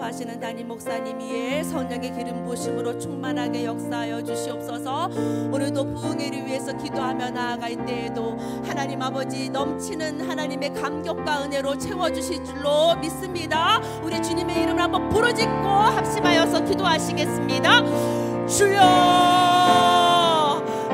선포하시는 담임 목사님 위에 성령의 기름 부으심으로 충만하게 역사하여 주시옵소서. 오늘도 부흥회를 위해서 기도하며 나아갈 때에도 하나님 아버지 넘치는 하나님의 감격과 은혜로 채워주실 줄로 믿습니다. 우리 주님의 이름을 한번 부르짖고 합심하여서 기도하시겠습니다. 주여,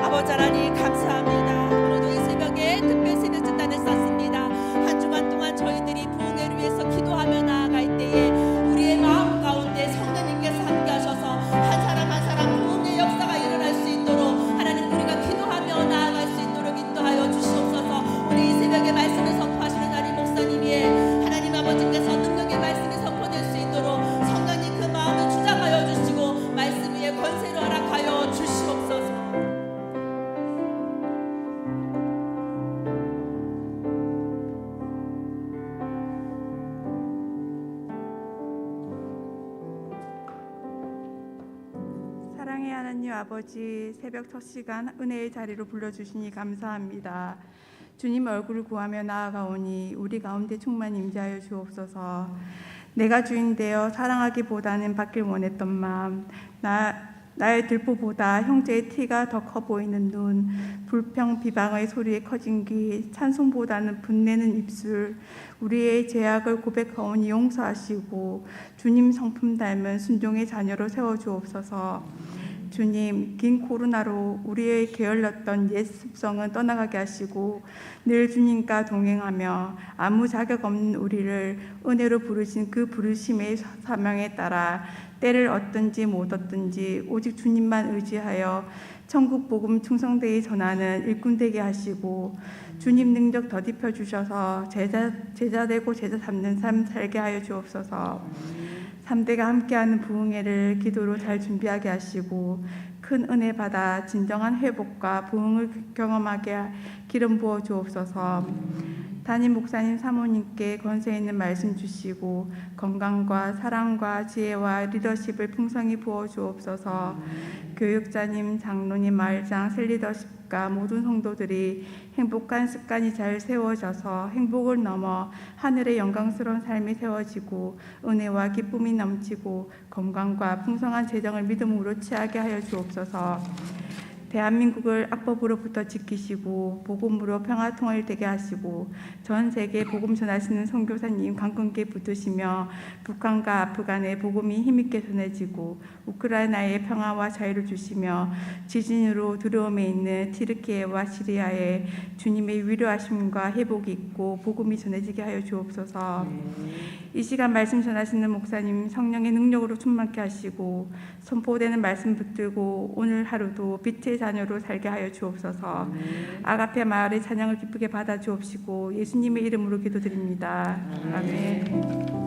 아버지 하나님 감사합니다. 오늘도 이 새벽에 특별 새벽 진단을 썼습니다. 한 주간 동안 저희들이 부흥회를 위해서 기도하며 나아갈 때에 우리의 마음 가운데 성령님께서 함께 하셔서 한 사람 한 사람 부흥의 역사가 일어날 수 있도록 하나님 우리가 기도하며 나아갈 수 있도록 인도하여 주시옵소서. 우리 이 새벽에 말씀을 선포하시는 하나님 목사님 위에 하나님 아버지께서 능력의 말씀이 선포될 수 있도록 성령님 그 마음을 주장하여 주시고 말씀 위에 권세를 허락하여 주시옵소서. 사랑의 하나님 아버지, 새벽 첫 시간 은혜의 자리로 불러주시니 감사합니다. 주님 얼굴을 구하며 나아가오니 우리 가운데 충만 임재하여 주옵소서. 내가 주인 되어 사랑하기보다는 받길 원했던 마음, 나의 들보보다 형제의 티가 더 커 보이는 눈, 불평 비방의 소리에 커진 귀, 찬송보다는 분내는 입술, 우리의 죄악을 고백하오니 용서하시고 주님 성품 닮은 순종의 자녀로 세워주옵소서. 주님, 긴 코로나로 우리의 게을렀던 옛 습성은 떠나가게 하시고 늘 주님과 동행하며 아무 자격 없는 우리를 은혜로 부르신 그 부르심의 사명에 따라 때를 얻든지 못 얻든지 오직 주님만 의지하여 천국 복음 충성되이 전하는 일꾼 되게 하시고 주님 능력 더딥혀 주셔서 제자 되고 제자 삼는 삶 살게 하여 주옵소서. 3대가 함께하는 부흥회를 기도로 잘 준비하게 하시고 큰 은혜 받아 진정한 회복과 부흥을 경험하게 기름 부어 주옵소서. 담임 목사님 사모님께 권세 있는 말씀 주시고 건강과 사랑과 지혜와 리더십을 풍성히 부어 주옵소서. 교육자님, 장로님, 마을장, 셀리더십 아버지가 모든 성도들이 행복한 습관이 잘 세워져서 행복을 넘어 하늘의 영광스러운 삶이 세워지고 은혜와 기쁨이 넘치고 건강과 풍성한 재정을 믿음으로 취하게 하여 주옵소서. 대한민국을 악법으로부터 지키시고 복음으로 평화통일되게 하시고 전 세계 복음 전하시는 선교사님 강건케 붙드시며 북한과 아프간의 복음이 힘있게 전해지고 우크라이나의 평화와 자유를 주시며 지진으로 두려움에 있는 튀르키예와 시리아에 주님의 위로하심과 회복이 있고 복음이 전해지게 하여 주옵소서. 이 시간 말씀 전하시는 목사님 성령의 능력으로 충만케 하시고 선포되는 말씀 붙들고 오늘 하루도 빛의 자녀로 살게 하여 주옵소서. 아가페 마을의 찬양을 기쁘게 받아 주옵시고 예수님의 이름으로 기도드립니다. 아멘.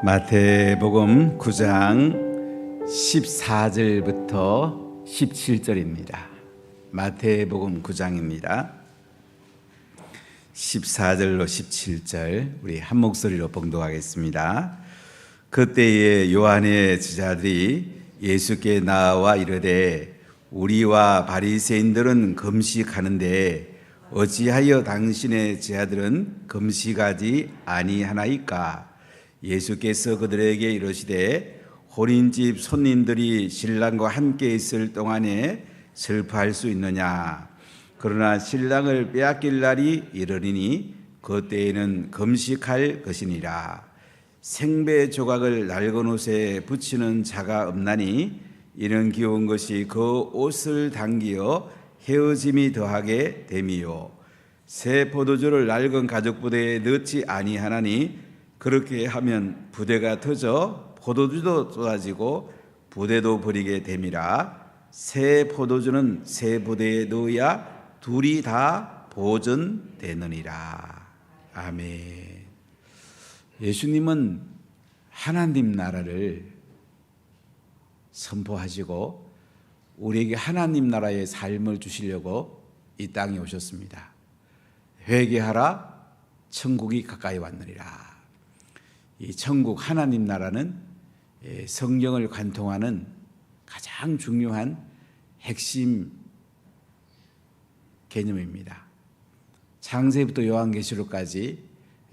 마태복음 9장 14절부터 17절입니다. 마태복음 9장입니다. 14절로 17절 우리 한 목소리로 봉독하겠습니다. 그때에 요한의 제자들이 예수께 나와 이르되 우리와 바리새인들은 금식하는데 어찌하여 당신의 제자들은 금식하지 아니하나이까? 예수께서 그들에게 이르시되 혼인집 손님들이 신랑과 함께 있을 동안에 슬퍼할 수 있느냐? 그러나 신랑을 빼앗길 날이 이르리니 그때에는 금식할 것이니라. 생배 조각을 낡은 옷에 붙이는 자가 없나니 이는 귀여운 것이 그 옷을 당기어 헤어짐이 더하게 됨이요. 새 포도주를 낡은 가죽 부대에 넣지 아니하나니 그렇게 하면 부대가 터져 포도주도 쏟아지고 부대도 버리게 됨이라. 새 포도주는 새 부대에 넣어야 둘이 다 보존되느니라. 아멘. 예수님은 하나님 나라를 선포하시고 우리에게 하나님 나라의 삶을 주시려고 이 땅에 오셨습니다. 회개하라, 천국이 가까이 왔느니라. 이 천국 하나님 나라는 성경을 관통하는 가장 중요한 핵심 개념입니다. 창세부터 요한계시록까지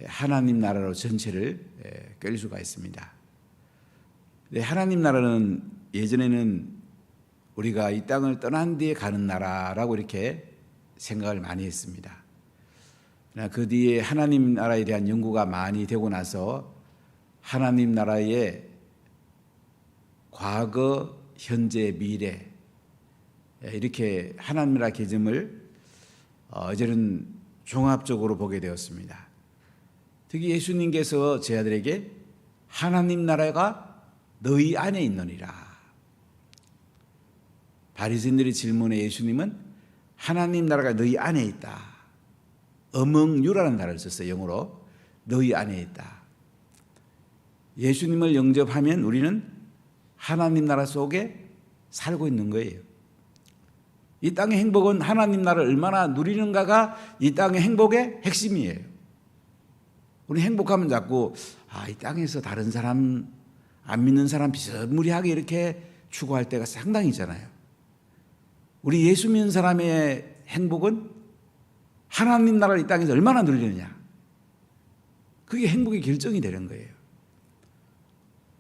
하나님 나라로 전체를 끌 수가 있습니다. 하나님 나라는 예전에는 우리가 이 땅을 떠난 뒤에 가는 나라라고 이렇게 생각을 많이 했습니다. 그 뒤에 하나님 나라에 대한 연구가 많이 되고 나서 하나님 나라의 과거, 현재, 미래 이렇게 하나님 나라 개념을 이제는 종합적으로 보게 되었습니다. 특히 예수님께서 제 아들에게 하나님 나라가 너희 안에 있느니라. 바리새인들의 질문에 예수님은 하나님 나라가 너희 안에 있다. among you라는 단어를 썼어요. 영어로 너희 안에 있다. 예수님을 영접하면 우리는 하나님 나라 속에 살고 있는 거예요. 이 땅의 행복은 하나님 나라를 얼마나 누리는가가 이 땅의 행복의 핵심이에요. 우리 행복하면 자꾸 이 땅에서 다른 사람, 안 믿는 사람 비스무리하게 이렇게 추구할 때가 상당히 있잖아요. 우리 예수 믿는 사람의 행복은 하나님 나라를 이 땅에서 얼마나 누리느냐. 그게 행복의 결정이 되는 거예요.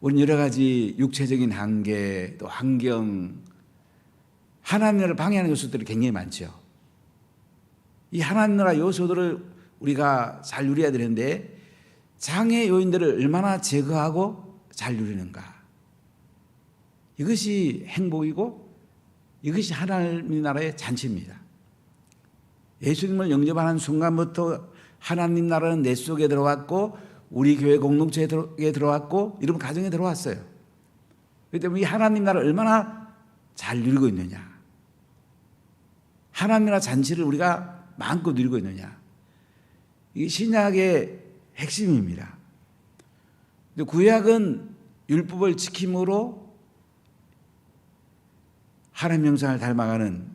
우리는 여러 가지 육체적인 한계, 또 환경, 하나님 나라를 방해하는 요소들이 굉장히 많죠. 이 하나님 나라 요소들을 우리가 잘 누려야 되는데 장애 요인들을 얼마나 제거하고 잘 누리는가. 이것이 행복이고 이것이 하나님 나라의 잔치입니다. 예수님을 영접하는 순간부터 하나님 나라는 내 속에 들어왔고 우리 교회 공동체에 들어왔고 이런 가정에 들어왔어요. 그렇기 때문에 이 하나님 나라를 얼마나 잘 누리고 있느냐. 하나님 나라 잔치를 우리가 마음껏 누리고 있느냐. 이게 신약의 핵심입니다. 근데 구약은 율법을 지킴으로 하나님 형상을 닮아가는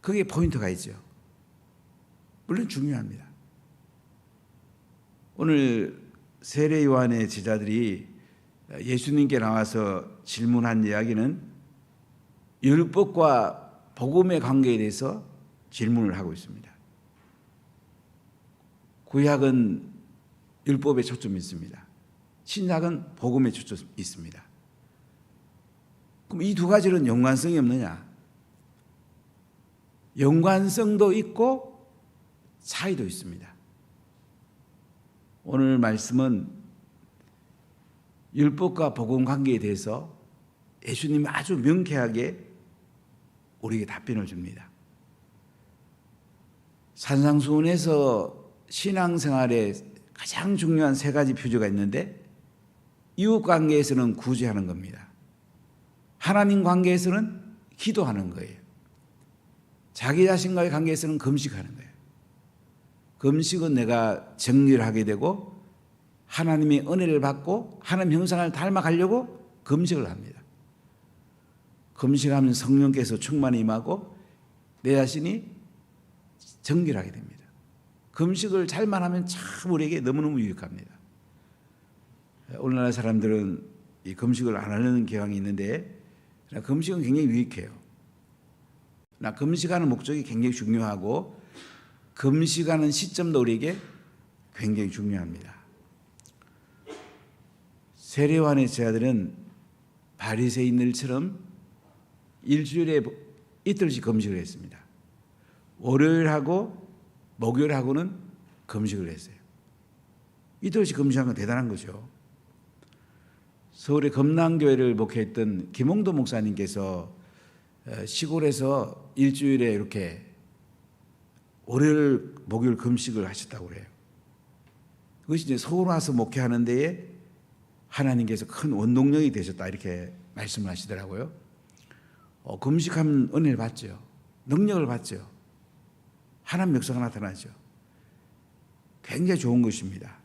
그게 포인트가 있죠. 물론 중요합니다. 오늘 세례 요한의 제자들이 예수님께 나와서 질문한 이야기는 율법과 복음의 관계에 대해서 질문을 하고 있습니다. 구약은 율법에 초점이 있습니다. 신약은 복음에 초점이 있습니다. 그럼 이 두 가지는 연관성이 없느냐? 연관성도 있고 차이도 있습니다. 오늘 말씀은 율법과 복음 관계에 대해서 예수님이 아주 명쾌하게 우리에게 답변을 줍니다. 산상수훈에서 신앙생활에 가장 중요한 세 가지 표제가 있는데 이웃 관계에서는 구제하는 겁니다. 하나님 관계에서는 기도하는 거예요. 자기 자신과의 관계에서는 금식하는 거예요. 금식은 내가 정리를 하게 되고 하나님의 은혜를 받고 하나님 형상을 닮아가려고 금식을 합니다. 금식하면 성령께서 충만히 임하고 내 자신이 정결하게 됩니다. 금식을 잘만 하면 참 우리에게 너무너무 유익합니다. 오늘날 사람들은 이 금식을 안 하려는 경향이 있는데 금식은 굉장히 유익해요. 금식하는 목적이 굉장히 중요하고 금식하는 시점도 우리에게 굉장히 중요합니다. 세례 요한의 제자들은 바리새인들처럼 일주일에 이틀씩 금식을 했습니다. 월요일하고 목요일하고는 금식을 했어요. 이틀씩 금식한 건 대단한 거죠. 서울의 금남교회를 목회했던 김홍도 목사님께서 시골에서 일주일에 이렇게 월요일, 목요일 금식을 하셨다고 그래요. 그것이 이제 서울 와서 목회하는 데에 하나님께서 큰 원동력이 되셨다 이렇게 말씀을 하시더라고요. 금식하면 은혜를 받죠. 능력을 받죠. 하나님 역사가 나타나죠. 굉장히 좋은 것입니다.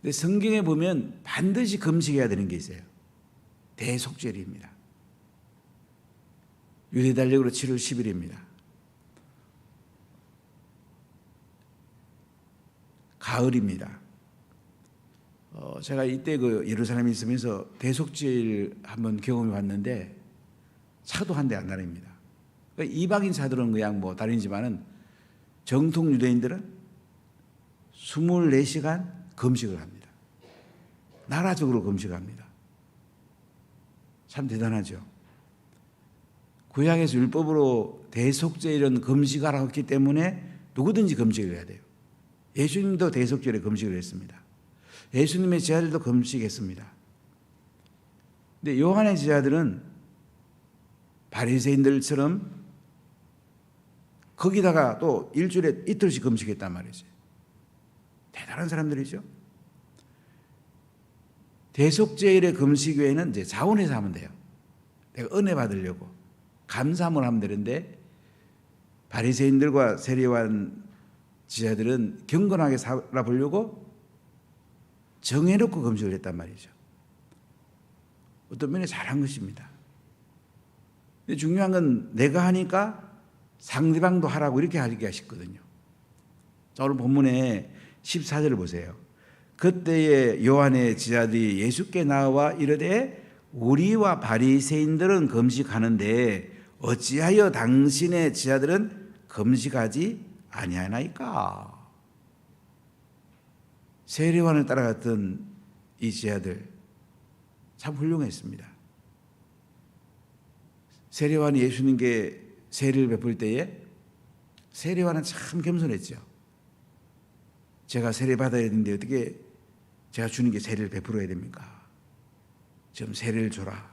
근데 성경에 보면 반드시 금식해야 되는 게 있어요. 대속죄일입니다. 유대 달력으로 7월 10일입니다. 가을입니다. 제가 이때 그 예루살렘에 있으면서 대속죄를 한번 경험해 봤는데 차도 한 대 안 다닙니다. 그러니까 이방인 차들은 그냥 뭐 다니지만은 정통 유대인들은 24시간 금식을 합니다. 나라적으로 금식합니다. 참 대단하죠. 구약에서 율법으로 대속죄 이런 금식하라고 했기 때문에 누구든지 금식을 해야 돼요. 예수님도 대속죄에 금식을 했습니다. 예수님의 제자들도 금식했습니다. 근데 요한의 제자들은 바리새인들처럼 거기다가 또 일주일에 이틀씩 금식했단 말이죠. 대단한 사람들이죠. 대속죄일의 금식 외에는 이제 자원해서 하면 돼요. 내가 은혜 받으려고 감사함을 하면 되는데 바리새인들과 세리완 지자들은 경건하게 살아보려고 정해놓고 금식을 했단 말이죠. 어떤 면에 잘한 것입니다. 근데 중요한 건 내가 하니까 상대방도 하라고 이렇게 하기가 쉽거든요. 자, 오늘 본문에 14절을 보세요. 그때에 요한의 지자들이 예수께 나와 이르되 우리와 바리새인들은 금식하는데 어찌하여 당신의 지자들은 금식하지 아니하나이까? 세례요한을 따라갔던 이 지자들 참 훌륭했습니다. 세례요한이 예수님께 세례를 베풀 때에 세례요한은 참 겸손했죠. 제가 세례 받아야 되는데 어떻게 제가 주님께 세례를 베풀어야 됩니까? 좀 세례를 줘라.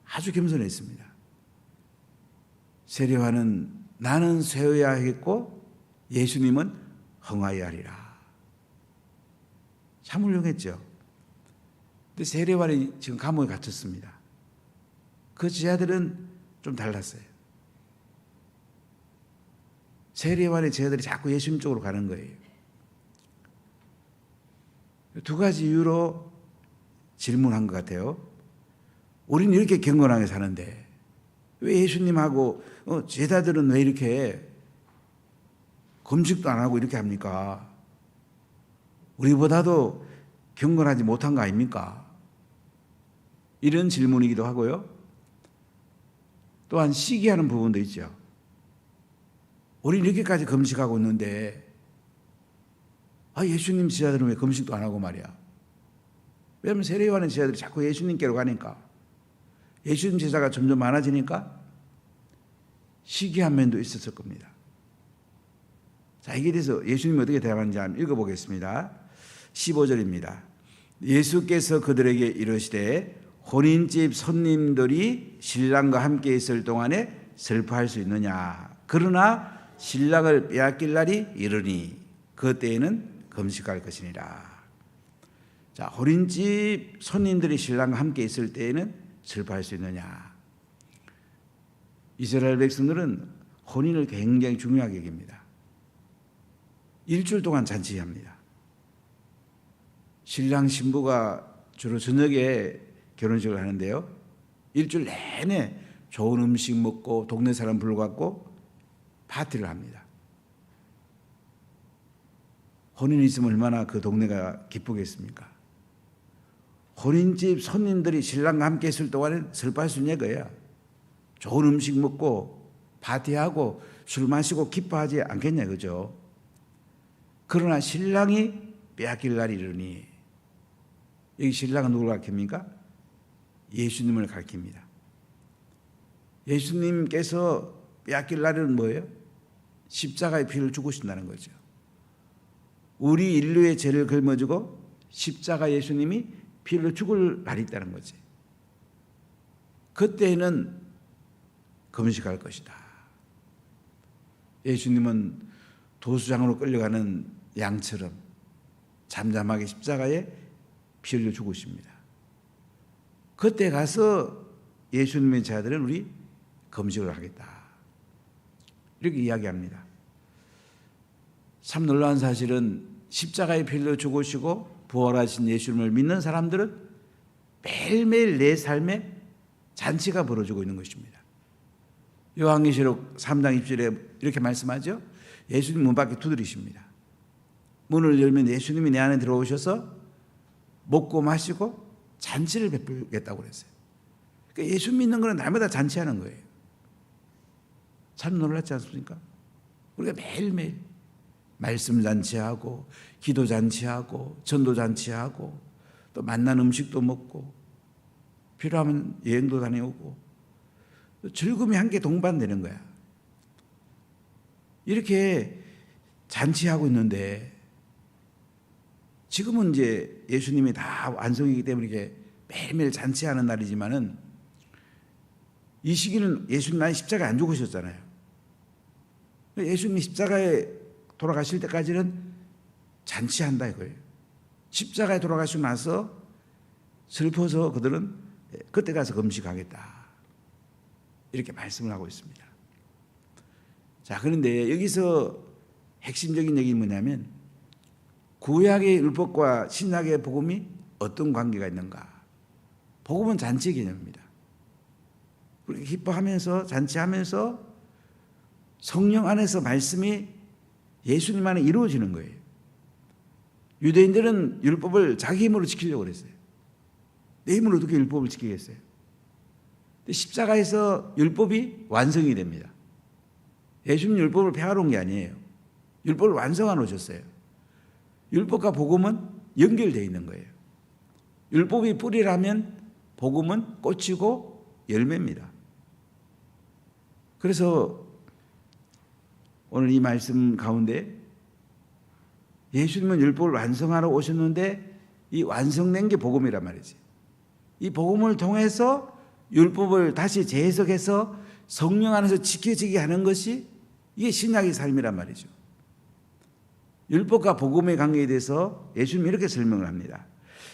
아주 겸손했습니다. 세례요한은 나는 쇠어야 하겠고 예수님은 흥하여야 하리라. 참 훌륭했죠. 근데 세례요한이 지금 감옥에 갇혔습니다. 그 제자들은 좀 달랐어요. 세례요한의 제자들이 자꾸 예수님 쪽으로 가는 거예요. 두 가지 이유로 질문한 것 같아요. 우리는 이렇게 경건하게 사는데 왜 예수님하고 제자들은 왜 이렇게 금식도 안 하고 이렇게 합니까? 우리보다도 경건하지 못한 거 아닙니까? 이런 질문이기도 하고요. 또한 시기하는 부분도 있죠. 우리는 이렇게까지 금식하고 있는데 예수님 제자들은 왜 금식도 안 하고 말이야? 왜냐하면 세례요한의 제자들이 자꾸 예수님께로 가니까 예수님 제자가 점점 많아지니까 시기한 면도 있었을 겁니다. 자, 이게 대해서 예수님이 어떻게 대답하는지 한번 읽어보겠습니다. 15절입니다. 예수께서 그들에게 이르시되 혼인집 손님들이 신랑과 함께 있을 동안에 슬퍼할 수 있느냐? 그러나 신랑을 빼앗길 날이 이르니 그때에는 금식할 것이니라. 자, 혼인집 손님들이 신랑과 함께 있을 때에는 슬퍼할 수 있느냐? 이스라엘 백성들은 혼인을 굉장히 중요하게 여깁니다. 일주일 동안 잔치합니다. 신랑 신부가 주로 저녁에 결혼식을 하는데요. 일주일 내내 좋은 음식 먹고 동네 사람 불러갖고 파티를 합니다. 혼인이 있으면 얼마나 그 동네가 기쁘겠습니까? 혼인집 손님들이 신랑과 함께 있을 동안에 슬퍼할 수 있냐 그거야. 좋은 음식 먹고 파티하고 술 마시고 기뻐하지 않겠냐 그죠? 그러나 신랑이 빼앗길 날이 이르니 여기 신랑은 누구를 가르칩니까? 예수님을 가르칩니다. 예수님께서 빼앗길 날은 뭐예요? 십자가의 피를 죽으신다는 거죠. 우리 인류의 죄를 걸머지고 십자가 예수님이 피를 죽을 날이 있다는 거지. 그때는 금식할 것이다. 예수님은 도수장으로 끌려가는 양처럼 잠잠하게 십자가에 피 흘려 죽으십니다. 그때 가서 예수님의 제자들은 우리 금식을 하겠다. 이렇게 이야기합니다. 참 놀라운 사실은 십자가에 피 흘려 죽으시고 부활하신 예수님을 믿는 사람들은 매일매일 내 삶에 잔치가 벌어지고 있는 것입니다. 요한계시록 3장 20절에 이렇게 말씀하죠. 예수님 문 밖에 두드리십니다. 문을 열면 예수님이 내 안에 들어오셔서 먹고 마시고 잔치를 베풀겠다고 그랬어요. 그러니까 예수 믿는 거는 날마다 잔치하는 거예요. 참 놀랍지 않습니까? 우리가 매일매일 말씀 잔치하고 기도 잔치하고 전도 잔치하고 또 맛난 음식도 먹고 필요하면 여행도 다녀오고 즐거움이 함께 동반되는 거야. 이렇게 잔치하고 있는데 지금은 이제 예수님이 다 완성이기 때문에 이렇게 매일매일 잔치하는 날이지만은 이 시기는 예수님 날 십자가에 안 죽으셨잖아요. 예수님이 십자가에 돌아가실 때까지는 잔치한다 이거예요. 십자가에 돌아가시고 나서 슬퍼서 그들은 그때 가서 금식하겠다 이렇게 말씀을 하고 있습니다. 자, 그런데 여기서 핵심적인 얘기는 뭐냐면 구약의 율법과 신약의 복음이 어떤 관계가 있는가? 복음은 잔치 개념입니다. 우리 기뻐하면서 잔치하면서 성령 안에서 말씀이 예수님 안에 이루어지는 거예요. 유대인들은 율법을 자기 힘으로 지키려고 그랬어요. 내 힘으로 어떻게 율법을 지키겠어요? 근데 십자가에서 율법이 완성이 됩니다. 예수님 율법을 폐하러 온 게 아니에요. 율법을 완성하러 오셨어요. 율법과 복음은 연결되어 있는 거예요. 율법이 뿌리라면 복음은 꽃이고 열매입니다. 그래서 오늘 이 말씀 가운데 예수님은 율법을 완성하러 오셨는데 이 완성된 게 복음이란 말이지. 이 복음을 통해서 율법을 다시 재해석해서 성령 안에서 지켜지게 하는 것이 이게 신약의 삶이란 말이죠. 율법과 복음의 관계에 대해서 예수님이 이렇게 설명을 합니다.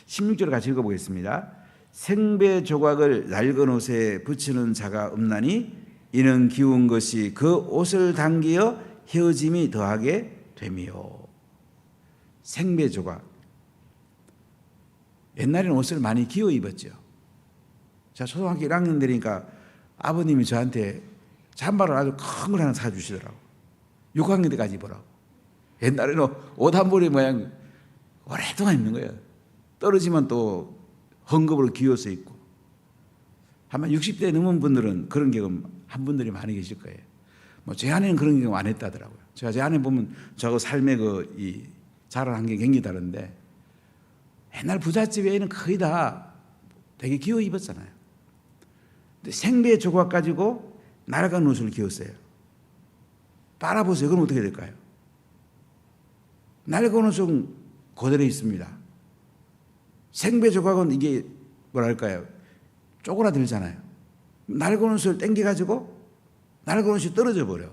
16절을 같이 읽어보겠습니다. 생배 조각을 낡은 옷에 붙이는 자가 없나니 이는 기운 것이 그 옷을 당기어 헤어짐이 더하게 됨이요. 생배 조각. 옛날에는 옷을 많이 기어 입었죠. 자, 초등학교 1학년 되니까 아버님이 저한테 잠바를 아주 큰 걸 하나 사주시더라고. 6학년 때까지 입으라고. 옛날에는 옷 한 벌의 모양 오랫동안 입는 거예요. 떨어지면 또 헝겊으로 기어서 입고. 아마 60대 넘은 분들은 그런 경험 한 분들이 많이 계실 거예요. 뭐 제 아내는 그런 경험 안 했다더라고요. 제가 제 아내 보면 저하고 삶의 이 자란 환경이 굉장히 다른데 옛날 부잣집 애는 거의 다 되게 기어 입었잖아요. 근데 생배 조각 가지고 날아간 옷을 기었어요. 빨아보세요. 그럼 어떻게 될까요? 날아간 옷은 그대로 있습니다. 생배 조각은 이게 뭐랄까요? 쪼그라들잖아요. 날아간 옷을 당겨가지고 날아간 옷이 떨어져 버려.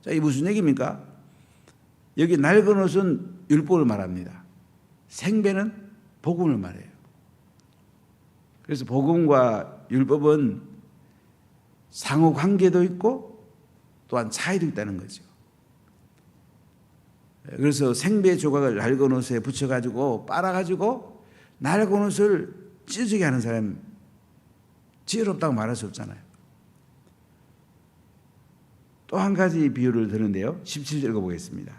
자, 이게 무슨 얘기입니까? 여기 날아간 옷은 율법을 말합니다. 생배는 복음을 말해요. 그래서 복음과 율법은 상호 관계도 있고 또한 차이도 있다는 거죠. 그래서 생배 조각을 낡은 옷에 붙여가지고 빨아가지고 낡은 옷을 찢어지게 하는 사람 지혜롭다고 말할 수 없잖아요. 또 한 가지 비유를 드는데요. 17절 읽어보겠습니다.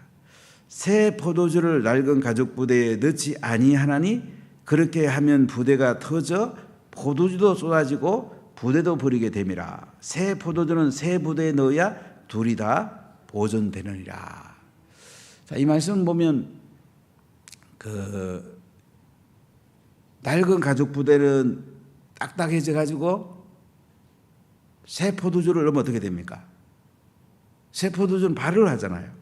새 포도주를 낡은 가죽 부대에 넣지 아니하나니 그렇게 하면 부대가 터져 포도주도 쏟아지고 부대도 버리게 됨이라. 새 포도주는 새 부대에 넣어야 둘이 다 보존되느니라. 자, 이 말씀 보면 그 낡은 가죽 부대는 딱딱해져 가지고 새 포도주를 넣으면 어떻게 됩니까? 새 포도주는 발효를 하잖아요.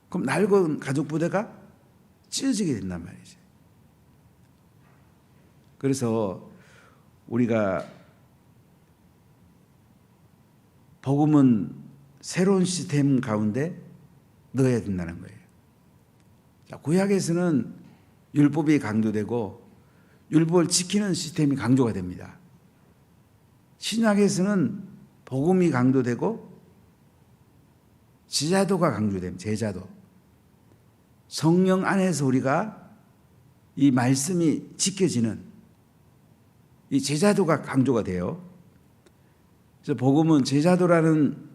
그럼 낡은 가죽 부대가 찢어지게 된단 말이죠. 그래서 우리가 복음은 새로운 시스템 가운데 넣어야 된다는 거예요. 자, 구약에서는 율법이 강조되고 율법을 지키는 시스템이 강조가 됩니다. 신약에서는 복음이 강조되고 제자도가 강조됩니다. 제자도. 성령 안에서 우리가 이 말씀이 지켜지는 이 제자도가 강조가 돼요. 그래서 복음은 제자도라는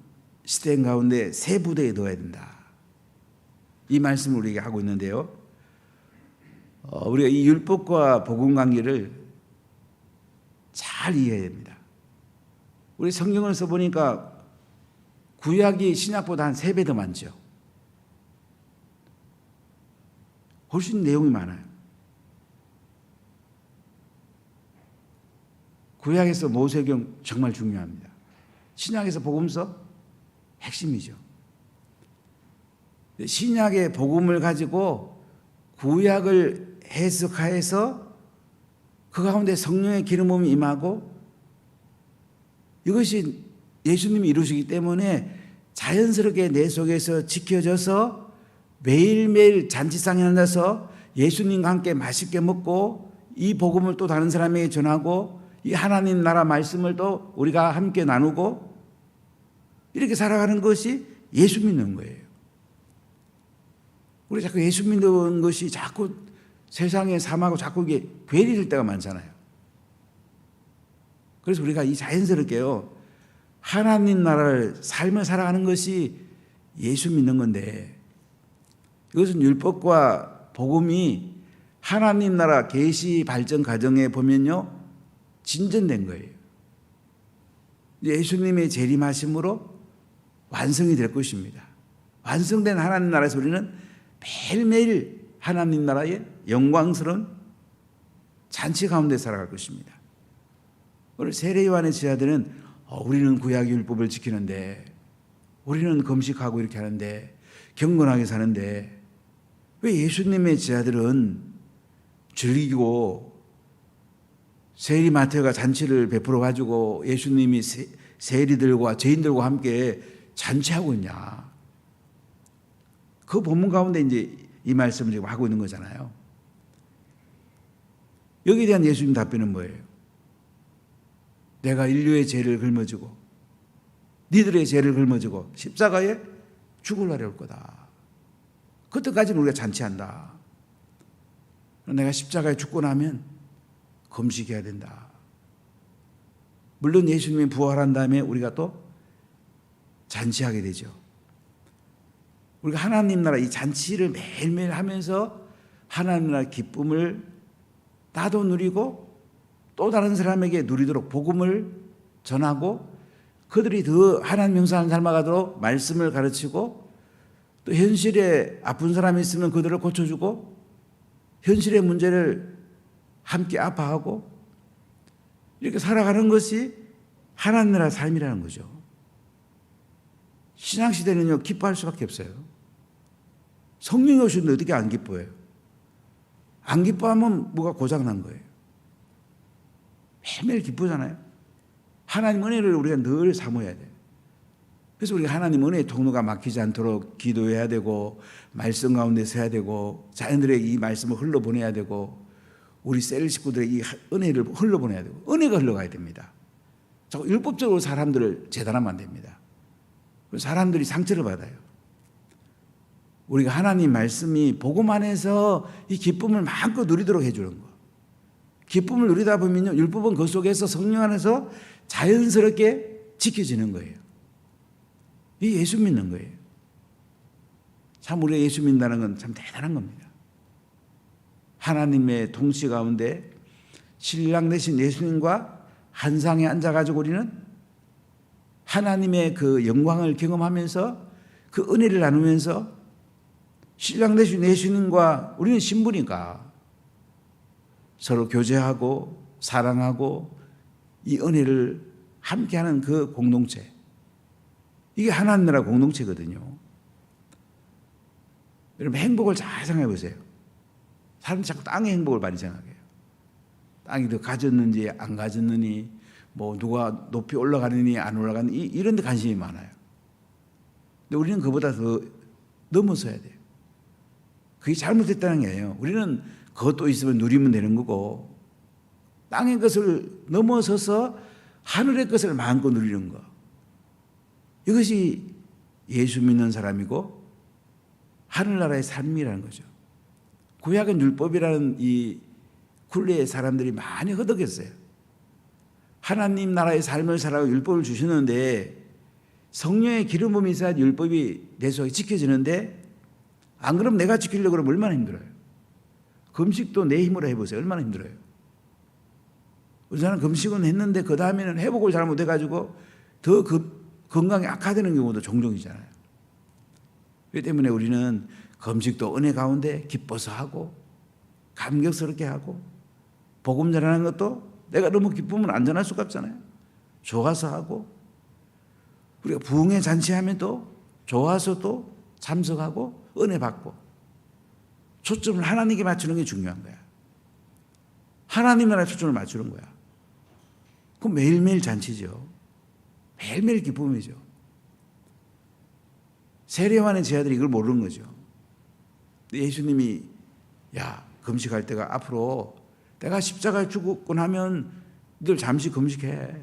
시대 가운데 새 부대에 넣어야 된다. 이 말씀을 우리에게 하고 있는데요. 우리가 이 율법과 복음 관계를 잘 이해해야 됩니다. 우리 성경을 써보니까 구약이 신약보다 한 3배 더 많죠. 훨씬 내용이 많아요. 구약에서 모세경 정말 중요합니다. 신약에서 복음서 핵심이죠. 신약의 복음을 가지고 구약을 해석하여서 그 가운데 성령의 기름 부음이 임하고 이것이 예수님이 이루시기 때문에 자연스럽게 내 속에서 지켜져서 매일매일 잔치상에 앉아서 예수님과 함께 맛있게 먹고 이 복음을 또 다른 사람에게 전하고 이 하나님 나라 말씀을 또 우리가 함께 나누고 이렇게 살아가는 것이 예수 믿는 거예요. 우리 자꾸 예수 믿는 것이 자꾸 세상의 삶하고 자꾸 이게 괴리될 때가 많잖아요. 그래서 우리가 이 자연스럽게요, 하나님 나라를 삶을 살아가는 것이 예수 믿는 건데, 이것은 율법과 복음이 하나님 나라 계시 발전 과정에 보면요, 진전된 거예요. 예수님의 재림하심으로 완성이 될 것입니다. 완성된 하나님 나라에서 우리는 매일매일 하나님 나라의 영광스러운 잔치 가운데 살아갈 것입니다. 오늘 세례 요한의 제자들은 우리는 구약 율법을 지키는데, 우리는 금식하고 이렇게 하는데, 경건하게 사는데, 왜 예수님의 제자들은 즐기고 세리 마태가 잔치를 베풀어 가지고 예수님이 세리들과 죄인들과 함께 잔치하고 있냐? 그 본문 가운데 이제 이 말씀을 지금 하고 있는 거잖아요. 여기에 대한 예수님 답변은 뭐예요? 내가 인류의 죄를 짊어지고 니들의 죄를 짊어지고 십자가에 죽을 날이 올 거다. 그때까지는 우리가 잔치한다. 내가 십자가에 죽고 나면 금식해야 된다. 물론 예수님이 부활한 다음에 우리가 또 잔치하게 되죠. 우리가 하나님 나라 이 잔치를 매일매일 하면서 하나님 나라 기쁨을 나도 누리고 또 다른 사람에게 누리도록 복음을 전하고 그들이 더 하나님 형상을 닮아가도록 말씀을 가르치고 또 현실에 아픈 사람이 있으면 그들을 고쳐주고 현실의 문제를 함께 아파하고 이렇게 살아가는 것이 하나님 나라 삶이라는 거죠. 신앙시대는요, 기뻐할 수밖에 없어요. 성령이 오시는데 어떻게 안 기뻐해요? 안 기뻐하면 뭐가 고장난 거예요. 매일매일 기쁘잖아요. 하나님 은혜를 우리가 늘 사모해야 돼요. 그래서 우리가 하나님 은혜의 통로가 막히지 않도록 기도해야 되고 말씀 가운데 서야 되고 자녀들에게 이 말씀을 흘러보내야 되고 우리 셀 식구들에게 이 은혜를 흘러보내야 되고 은혜가 흘러가야 됩니다. 자꾸 율법적으로 사람들을 재단하면 안 됩니다. 사람들이 상처를 받아요. 우리가 하나님 말씀이 복음 안에서 이 기쁨을 마음껏 누리도록 해주는 거. 기쁨을 누리다 보면요, 율법은 그 속에서 성령 안에서 자연스럽게 지켜지는 거예요. 이 예수 믿는 거예요. 참 우리가 예수 믿는다는 건 참 대단한 겁니다. 하나님의 통치 가운데 신랑 되신 예수님과 한 상에 앉아가지고 우리는 하나님의 그 영광을 경험하면서 그 은혜를 나누면서 신랑 되신 예수님과 우리는 신부니까 서로 교제하고 사랑하고 이 은혜를 함께하는 그 공동체, 이게 하나님 나라 공동체거든요. 여러분 행복을 잘 생각해 보세요. 사람들이 자꾸 땅의 행복을 많이 생각해요. 땅이 더 가졌는지 안 가졌느니 뭐 누가 높이 올라가느니 안 올라가느니 이런 데 관심이 많아요. 근데 우리는 그보다 더 넘어서야 돼요. 그게 잘못됐다는 게 아니에요. 우리는 그것도 있으면 누리면 되는 거고 땅의 것을 넘어서서 하늘의 것을 마음껏 누리는 거, 이것이 예수 믿는 사람이고 하늘나라의 삶이라는 거죠. 구약은 율법이라는 이 굴레에 사람들이 많이 허덕였어요. 하나님 나라의 삶을 살아가고 율법을 주셨는데 성령의 기름 부음이 있어야 율법이 내 속에 지켜지는데 안 그러면 내가 지키려고 그러면 얼마나 힘들어요. 금식도 내 힘으로 해보세요. 얼마나 힘들어요. 우리 사람 금식은 했는데 그 다음에는 회복을 잘못해가지고 더 건강이 악화되는 경우도 종종 있잖아요. 그렇기 때문에 우리는 금식도 은혜 가운데 기뻐서 하고 감격스럽게 하고 복음 전하는 것도 내가 너무 기쁘면 안 전할 수가 없잖아요. 좋아서 하고 우리가 부흥회 잔치하면 또 좋아서 또 참석하고 은혜 받고 초점을 하나님께 맞추는 게 중요한 거야. 하나님 나라에 초점을 맞추는 거야. 그럼 매일매일 잔치죠. 매일매일 기쁨이죠. 세례요한의 제자들이 이걸 모르는 거죠. 예수님이 야 금식할 때가 앞으로 내가 십자가에 죽고 나면 늘 잠시 금식해.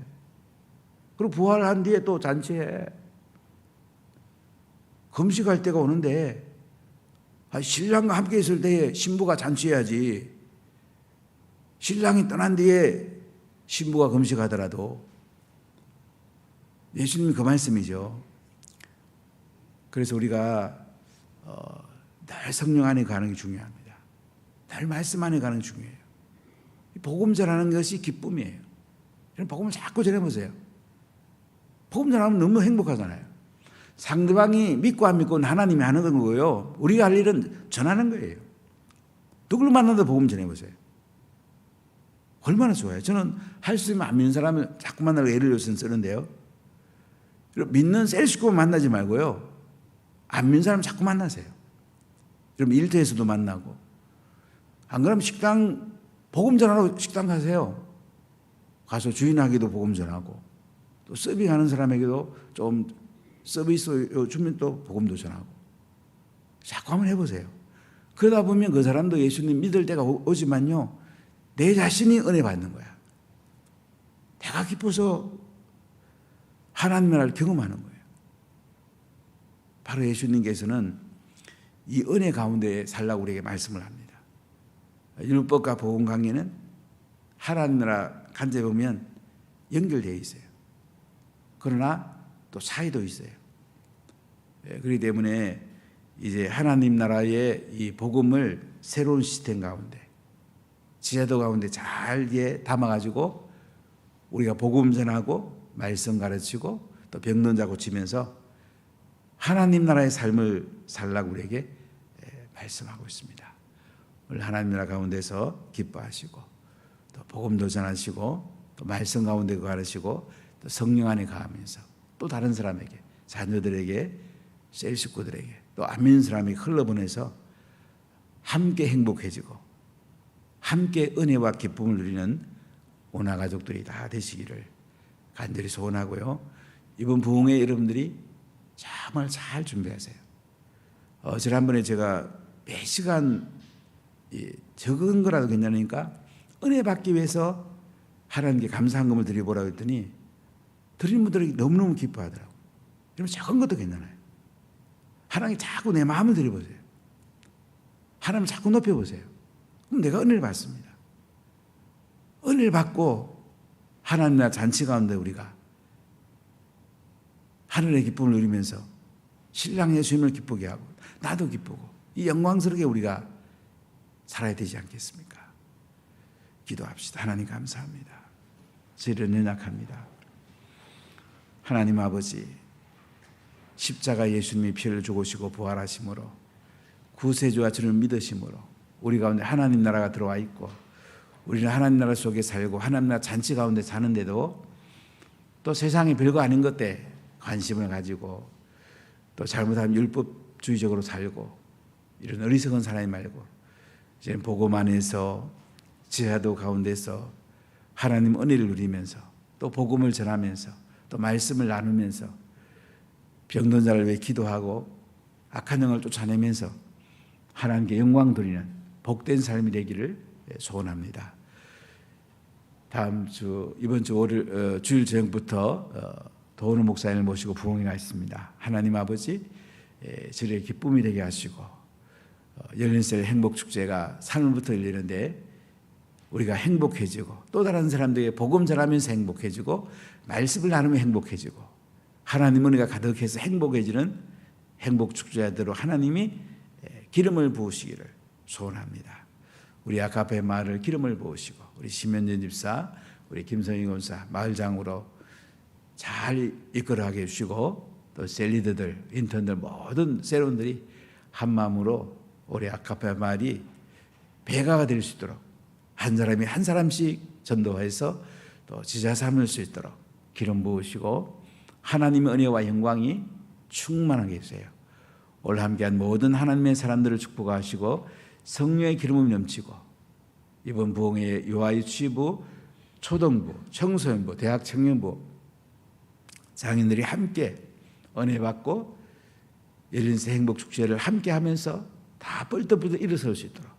그리고 부활한 뒤에 또 잔치해. 금식할 때가 오는데 신랑과 함께 있을 때에 신부가 잔치해야지. 신랑이 떠난 뒤에 신부가 금식하더라도 예수님이 그 말씀이죠. 그래서 우리가 늘 성령 안에 가는 게 중요합니다. 늘 말씀 안에 가는 게 중요해요. 복음 전하는 것이 기쁨이에요. 복음을 자꾸 전해보세요. 복음 전하면 너무 행복하잖아요. 상대방이 믿고 안 믿고는 하나님이 하는 거고요. 우리가 할 일은 전하는 거예요. 누구를 만나도 복음 전해보세요. 얼마나 좋아요. 저는 할 수 있으면 안 믿는 사람을 자꾸 만나고 예를 요즘 쓰는데요. 믿는 셀식구만 만나지 말고요. 안 믿는 사람 자꾸 만나세요. 그럼 일터에서도 만나고. 안 그러면 식당 복음 전하러 식당 가세요. 가서 주인에게도 복음 전하고 또 서빙하는 사람에게도 좀 서비스 주면 또 복음도 전하고 자꾸 한번 해보세요. 그러다 보면 그 사람도 예수님 믿을 때가 오지만요. 내 자신이 은혜 받는 거야. 내가 기뻐서 하나님 나라를 경험하는 거예요. 바로 예수님께서는 이 은혜 가운데 살라고 우리에게 말씀을 합니다. 율법과 복음 관계는 하나님 나라 간접에 보면 연결되어 있어요. 그러나 또 차이도 있어요. 그렇기 때문에 이제 하나님 나라의 이 복음을 새로운 시스템 가운데 지혜도 가운데 잘 담아가지고 우리가 복음 전하고 말씀 가르치고 또 병든 자 고치면서 하나님 나라의 삶을 살라고 우리에게 말씀하고 있습니다. 오늘 하나님 나라 가운데서 기뻐하시고 또 복음도 전하시고 또 말씀 가운데 가르치고 또 성령 안에 가하면서 또 다른 사람에게 자녀들에게 셀 식구들에게 또 안 믿는 사람에게 흘러보내서 함께 행복해지고 함께 은혜와 기쁨을 누리는 오나 가족들이 다 되시기를 간절히 소원하고요. 이번 부흥회 여러분들이 정말 잘 준비하세요. 지난번에 제가 몇 시간 적은 거라도 괜찮으니까 은혜 받기 위해서 하나님께 감사한금을 드려보라고 했더니 드리는 분들이 너무너무 기뻐하더라고요. 여러분 적은 것도 괜찮아요. 하나님 자꾸 내 마음을 드려보세요. 하나님을 자꾸 높여보세요. 그럼 내가 은혜를 받습니다. 은혜를 받고 하나님 나라 잔치 가운데 우리가 하늘의 기쁨을 누리면서 신랑 예수님을 기쁘게 하고 나도 기쁘고 이 영광스럽게 우리가 살아야 되지 않겠습니까? 기도합시다. 하나님 감사합니다. 저희를 연약합니다. 하나님 아버지 십자가 예수님이 피를 죽으시고 부활하심으로 구세주와 주를 믿으심으로 우리 가운데 하나님 나라가 들어와 있고 우리는 하나님 나라 속에 살고 하나님 나라 잔치 가운데 사는데도 또 세상이 별거 아닌 것에 관심을 가지고 또 잘못하면 율법주의적으로 살고 이런 어리석은 사람이 말고 이제는 복음 안에서 지하도 가운데서 하나님 은혜를 누리면서 또 복음을 전하면서 또 말씀을 나누면서 병든 자를 위해 기도하고 악한 영을 쫓아내면서 하나님께 영광 돌리는 복된 삶이 되기를 소원합니다. 다음 주 이번 주 월요일 주일 저녁부터 도은호 목사님을 모시고 부흥회 가 있습니다. 하나님 아버지 저희의 기쁨이 되게 하시고 열린셀 행복축제가 3일부터 열리는데 우리가 행복해지고 또 다른 사람들에게 복음 전하면서 행복해지고 말씀을 나누면 행복해지고 하나님 은혜가 가득해서 행복해지는 행복 축제자대로 하나님이 기름을 부으시기를 소원합니다. 우리 아카페 마을을 기름을 부으시고 우리 심현전 집사, 우리 김성희 권사 마을장으로 잘 이끌어가게 해주시고 또 셀리드들, 인턴들 모든 세론들이 한 마음으로 우리 아카페 마을이 배가가 될 수 있도록 한 사람이 한 사람씩 전도해서 또 지자 삼을 수 있도록 기름 부으시고 하나님의 은혜와 영광이 충만하게 해주세요. 오늘 함께한 모든 하나님의 사람들을 축복하시고 성령의 기름을 넘치고 이번 부흥회 유아유치부, 초등부, 청소년부, 대학 청년부 장인들이 함께 은혜 받고 예린세 행복 축제를 함께 하면서 다 뻘떡뻘떡 일어설 수 있도록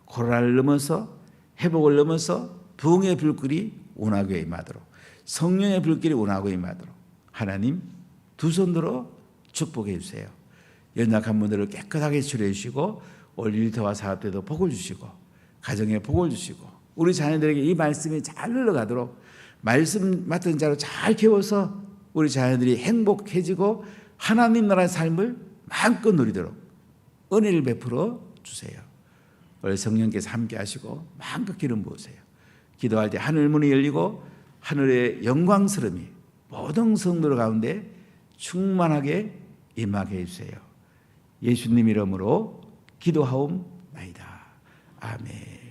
코로나를 넘어서 회복을 넘어서 부흥의 불길이 운하게 임하도록 성령의 불길이 운하고 임하도록 하나님 두 손으로 축복해 주세요. 연약한 분들을 깨끗하게 치료해 주시고 올 일터와 사업 때도 복을 주시고 가정에 복을 주시고 우리 자녀들에게 이 말씀이 잘 흘러가도록 말씀 맡은 자로 잘 키워서 우리 자녀들이 행복해지고 하나님 나라의 삶을 마음껏 누리도록 은혜를 베풀어 주세요. 오늘 성령께서 함께 하시고 마음껏 기름 부으세요. 기도할 때 하늘 문이 열리고 하늘의 영광스러움이 모든 성도들 가운데 충만하게 임하게 해주세요. 예수님 이름으로 기도하옵나이다. 아멘.